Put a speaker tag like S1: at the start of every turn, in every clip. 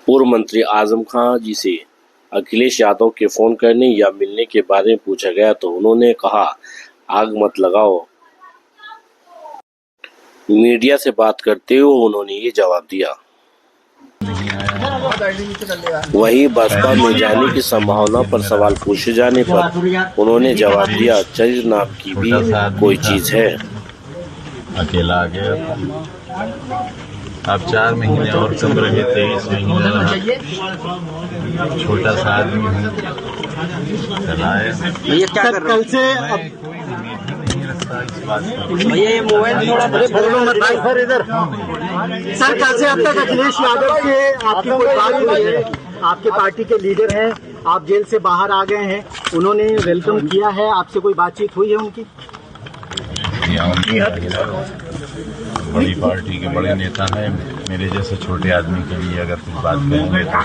S1: पूर्व मंत्री आजम खान जी से अखिलेश यादव के फोन करने या मिलने के बारे में पूछा गया तो उन्होंने कहा, आग मत लगाओ। मीडिया से बात करते हुए उन्होंने ये जवाब दिया। वहीं बसपा में जाने की संभावना पर सवाल पूछे जाने पर उन्होंने जवाब दिया, चरित्र नाम की भी कोई चीज है।
S2: अकेला आ गया। अब 4 महीने और कम रहे, 23 महीने रहा। छोटा सा आदमी है, चलाए।
S3: ये क्या कर कल से भैया ये मोबाइल थोड़ा सर इधर। सर कल से अब तक अखिलेश यादव के आपकी कोई बात हुई है? आपके पार्टी के लीडर हैं, आप जेल से बाहर आ गए हैं, उन्होंने वेलकम किया है, आपसे कोई बातचीत हुई है उनकी?
S2: बड़ी पार्टी के बड़े नेता हैं, मेरे जैसे छोटे आदमी के लिए अगर कुछ बात करेंगे तो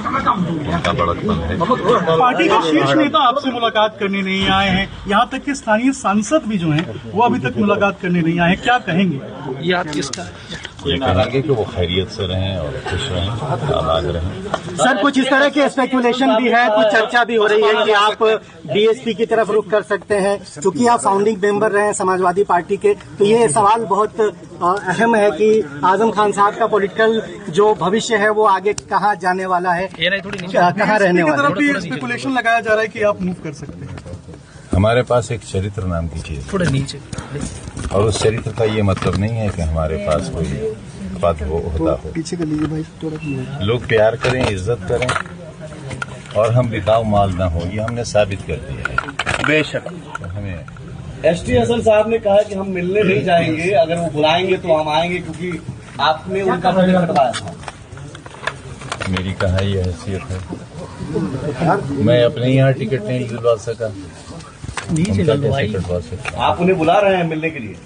S2: उनका बड़कपन है।
S4: पार्टी के शीर्ष नेता आपसे मुलाकात करने नहीं आए हैं, यहाँ तक कि स्थानीय सांसद भी जो हैं वो अभी तक मुलाकात करने नहीं आए हैं, क्या कहेंगे? याद किसका?
S2: ये कहेंगे कि वो खैरियत से रहें और खुश रहें, आबाद रहें।
S3: सर कुछ इस तरह की स्पेकुलेशन भी है, कुछ चर्चा भी हो रही है कि आप बीएसपी की तरफ रुख कर सकते हैं, क्योंकि आप फाउंडिंग मेंबर रहे हैं समाजवादी पार्टी के। तो ये सवाल बहुत अहम है कि आजम खान साहब का पॉलिटिकल जो भविष्य है वो आगे कहाँ जाने वाला है, कहाँ रहने वाला है।
S4: तरफ भी स्पेकुलेशन लगाया जा रहा है कि आप मूव कर सकते हैं।
S2: हमारे पास एक चरित्र नाम की चीज
S4: थोड़ा नीचे,
S2: और उस चरित्र का ये मतलब नहीं है कि हमारे पास कोई पद होता हो।
S4: पीछे कर लीजिए भाई थोड़ा।
S2: लोग प्यार करें, इज्जत करें और हम बिकाऊ माल ना हो, ये हमने साबित कर दिया है।
S4: बेशक
S2: तो हमें
S5: एसटी हसन साहब ने कहा कि हम मिलने नहीं जाएंगे, अगर वो बुलाएंगे तो हम आएंगे, क्योंकि आपने उनका टिकट कटवाया था।
S2: मेरी कहाँ ये हैसियत है, मैं अपने यहाँ टिकट नहीं दिलवा सका, उनका कैसे कटवा सकता?
S5: आप उन्हें बुला रहे हैं मिलने के लिए?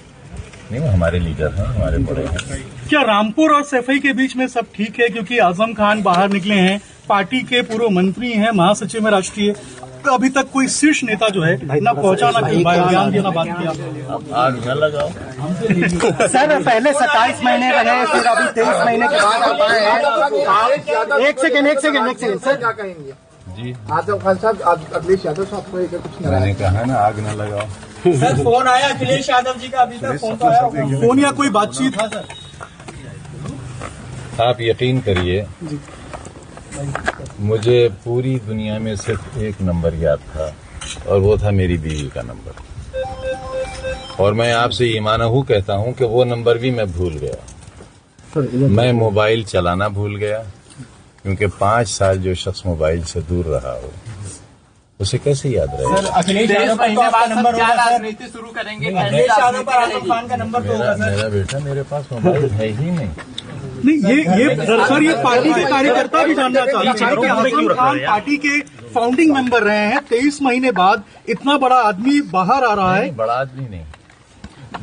S2: नहीं, वो हमारे लीडर हैं, हमारे बड़े हैं।
S4: क्या रामपुर और सैफई के बीच में सब ठीक है? क्योंकि आजम खान बाहर निकले हैं, पार्टी के पूर्व मंत्री हैं, महासचिव में राष्ट्रीय, तो अभी तक कोई शीर्ष नेता जो है ना पहुंचा, ना बयान दिया, ना बात किया।
S2: आग न लगाओ।
S3: सर पहले 27 महीने रहे, फिर अभी 23 महीने के बाद आप आए हैं। एक सेकेंड सर क्या कहेंगे
S2: जी?
S3: आजम खान साहब, अखिलेश यादव साहब को कुछ
S2: मैंने कहा ना, आग न लगाओ।
S5: सर फोन आया अखिलेश यादव जी का? अभी तक फोन तो आया,
S4: फोन या कोई बातचीत?
S2: आप यकीन करिए, मुझे पूरी दुनिया में सिर्फ एक नंबर याद था और वो था मेरी बीवी का नंबर। और मैं आपसे ईमानहू कहता हूं कि वो नंबर भी मैं भूल गया। मैं मोबाइल चलाना भूल गया, क्योंकि 5 साल जो शख्स मोबाइल से दूर रहा हो उसे कैसे याद रहे?
S5: अखिलेश यादव का नंबर होगा, राजनीति शुरू करेंगे। अखिलेश यादव पर आजम खान का नंबर तो होगा सर।
S2: मेरा बेटा, मेरे पास मोबाइल है ही नहीं।
S4: नहीं, ये पार्टी के कार्यकर्ता भी जानना चाहते हैं कि आजम खान पार्टी के फाउंडिंग मेंबर रहे हैं, 23 महीने बाद इतना बड़ा आदमी बाहर आ रहा है।
S2: बड़ा आदमी नहीं,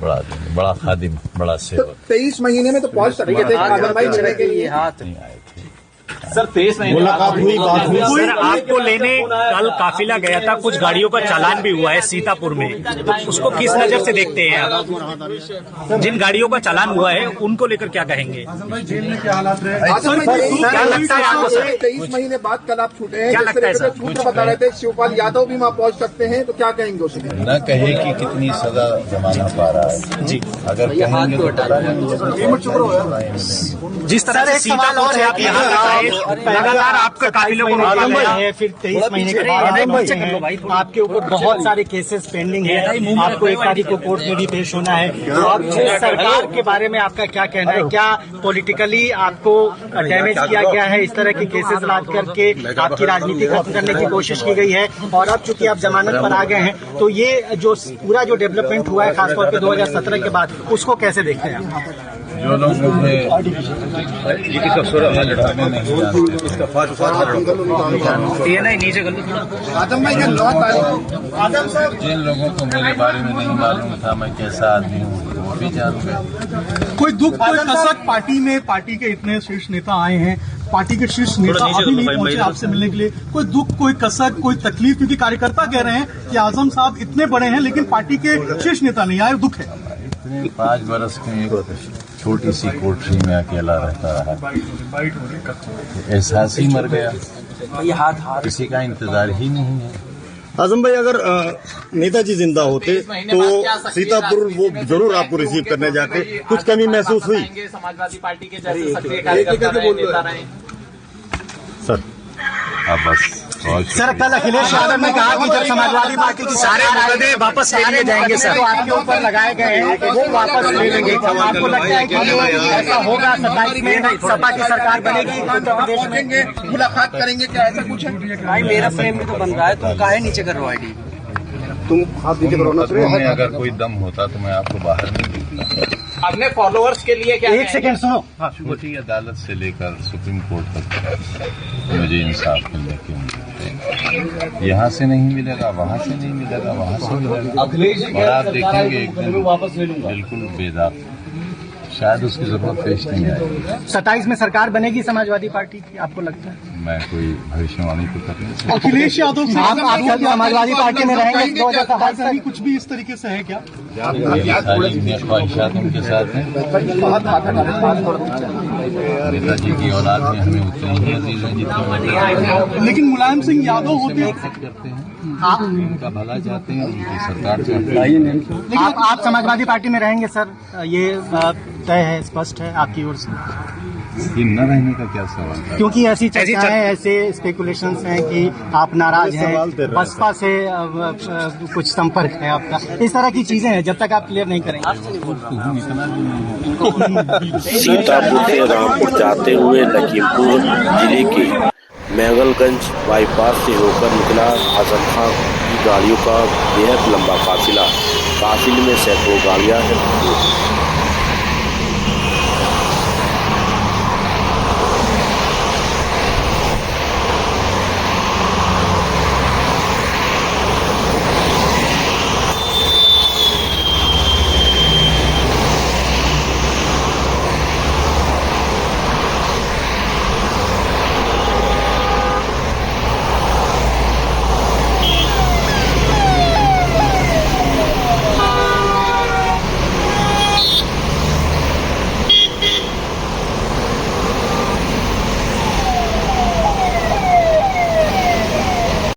S2: बड़ा आदमी, बड़ा खादिम, बड़ा सेवक।
S3: 23 महीने में तो पहुंच सकते थे आजम भाई मिलने के लिए।
S2: नहीं आए थे
S5: सर 23 महीने
S3: मुलाकात हुई, बात हुई।
S6: सर आपको लेने कल काफिला गया था, कुछ गाड़ियों का चालान भी हुआ है सीतापुर में, तो उसको किस नजर से देखते हैं आप? जिन गाड़ियों का चालान हुआ है उनको लेकर क्या कहेंगे?
S4: जेल में क्या हालात रहे?
S6: क्या लगता है आपको सर?
S3: 23 महीने बाद कल आप छूटे हैं,
S6: क्या लगता है सर?
S3: सूत्र बता रहे थे शिवपाल यादव भी वहाँ पहुँच सकते हैं, तो क्या कहेंगे उसे?
S2: न कहे कि कितनी सजा जमाना पा रहा है जी, अगर कहेंगे तो पता नहीं।
S6: जिस तरह से सीतापुर से आप यहाँ आए, लगातार आपके काफिले को रोका गया है,
S3: फिर 23 महीने के बाद आपके ऊपर बहुत सारे केसेस पेंडिंग है, आपको 1 तारीख को कोर्ट में भी पेश होना है। तो अब सरकार के बारे में आपका क्या कहना है? क्या पॉलिटिकली आपको डैमेज किया गया है? इस तरह के केसेस लाद करके आपकी राजनीति खत्म करने की कोशिश की गई है, और अब चूंकि आप जमानत पर आ गए हैं, तो ये जो पूरा जो डेवलपमेंट हुआ है खासतौर पर 2017 के बाद, उसको कैसे देखते हैं आप?
S2: जो लोग मुझे लड़ाने नहीं जानते, जिन लोगों को मेरे बारे में नहीं मालूम था मैं कैसा आदमी हूँ, वो भी जान गए।
S4: कोई दुख, कोई कसक पार्टी में? पार्टी के इतने शीर्ष नेता आए हैं, पार्टी के शीर्ष नेता अभी नहीं पहुंचे आपसे मिलने के लिए। कोई दुख, कोई कसक, कोई तकलीफ? क्योंकि कार्यकर्ता कह रहे हैं कि आजम साहब इतने बड़े हैं लेकिन पार्टी के शीर्ष नेता नहीं आए, दुख है।
S2: इतने 5 बरस के छोटी सी कोठरी में अकेला रहता रहा, एहसास ही मर गया, किसी का इंतजार ही नहीं है।
S7: आजम भाई, अगर नेताजी जिंदा होते तो सीतापुर वो जरूर आपको रिसीव करने जाते, कुछ कमी महसूस हुई?
S8: समाजवादी पार्टी के जैसे सक्रिय कार्यकर्ता रहे, नेता रहे।
S2: सर अब बस
S3: सर, कल अखिलेश यादव ने कहा कि जब समाजवादी पार्टी की
S6: सारे मुकदमे वापस ले लिए जाएंगे सर।
S3: जो आपके ऊपर लगाए गए हैं वो वापस ले लेंगे। आपको लगता है कि ऐसा होगा? 27 में सपा की सरकार बनेगी उत्तर प्रदेश में?
S8: मुलाकात करेंगे क्या, ऐसा कुछ है? भाई मेरा फ्रेम भी तो बन रहा है, तुम काहे नीचे कर रहे हो आईडी?
S7: तुम हाथ नीचे करो ना।
S2: में अगर कोई दम होता तो मैं आपको बाहर नहीं देखता।
S8: अपने फॉलोअर्स के लिए क्या?
S3: एक सेकंड सुनो।
S2: छोटी अदालत से लेकर सुप्रीम कोर्ट तक मुझे इंसाफ मिलने की उम्मीद है। यहाँ से नहीं मिलेगा, वहाँ से नहीं मिलेगा, वहाँ से मिलेगा, और आप देखेंगे एक दिन
S5: वापस ले लूंगा।
S2: बिल्कुल बेदाग, शायद उसकी जरूरत पेश नहीं आएगी।
S3: 27 में सरकार बनेगी समाजवादी पार्टी की, आपको लगता है?
S2: मैं कोई भविष्यवाणी तो कर नहीं सकता।
S4: अखिलेश यादव से
S3: आप समाजवादी पार्टी में रहेंगे 2027 तक?
S4: कुछ भी इस तरीके से है क्या?
S2: मेरी सारी ख्वाहिशात उनके साथ हैं। नेताजी की औलाद में हमें उतनी ही अजीज है जितनी,
S4: लेकिन मुलायम सिंह यादव होते
S2: करते हैं, उनका भला चाहते हैं, उनकी सरकार चाहते हैं।
S3: आप समाजवादी पार्टी में रहेंगे सर? ये तय है, स्पष्ट है आपकी ओर से?
S2: ये न रहने का क्या सवाल है?
S3: क्योंकि ऐसी चर्चाएं, ऐसे स्पेकुलेशंस हैं कि आप नाराज हैं, बसपा से कुछ संपर्क है आपका, इस तरह की चीजें हैं। जब तक आप क्लियर नहीं करेंगे।
S1: सीतापुर से रामपुर जाते हुए लखीमपुर जिले के मैंगलगंज बाईपास से होकर निकला आजम खान की गाड़ियों का बेहद लंबा काफिला। काफिले में सैकड़ों गाड़ियां हैं।